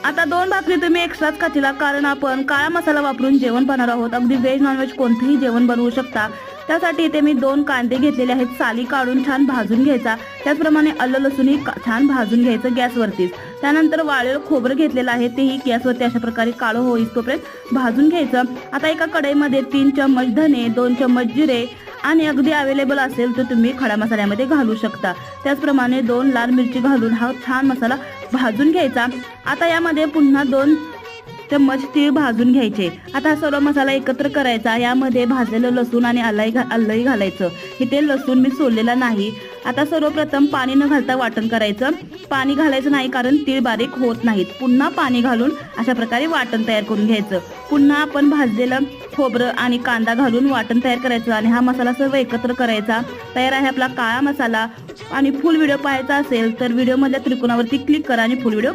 आता 2 भाकरी तुम्ही एक्स्ट्राच खातील, कारण आपण काळा मसाला वापरून जेवण बनवणार आहोत. अगदी व्हेज नॉनव्हेज कोणतेही जेवण बनवू शकता. त्यासाठी इथे मी 2 कांदे घेतलेले आहेत, साली काढून छान भाजून घ्यायचा. त्याचप्रमाणे आलं लसूणही छान भाजून घ्यायचं गॅसवरतीच. त्यानंतर वाळलेलं खोबरं घेतलेलं आहे, तेही गॅसवरती अशा प्रकारे काळं होईस्तोपर्यंत भाजून घ्यायचं. आता एका कढईमध्ये 3 चम्मच धने, 2 चम्मच जिरे आणि अगदी अवेलेबल असेल तर तुम्ही खडा मसाल्यामध्ये घालू शकता. त्याचप्रमाणे 2 लाल मिरची घालून हा छान मसाला भाजून घ्यायचा. आता यामध्ये पुन्हा 2 चम्मच तीळ भाजून घ्यायचे. आता हा सर्व मसाला एकत्र करायचा. यामध्ये भाजलेलं लसूण आणि आलंही घालायचं. इथे लसूण मी सोललेला नाही. आता सर्वप्रथम पाणी न घालता वाटण करायचं. पाणी घालायचं नाही, कारण तीळ बारीक होत नाहीत. पुन्हा पाणी घालून अशा प्रकारे वाटण तयार करून घ्यायचं. पुन्हा आपण भाजलेलं खोबरं आणि कांदा घालून वाटण तयार करायचं आणि हा मसाला सर्व एकत्र करायचा. तयार आहे आपला काळा मसाला. आणि फुल व्हिडिओ पाहायचा असेल तर व्हिडिओमधल्या त्रिकोणावरती क्लिक करा आणि फुल व्हिडिओ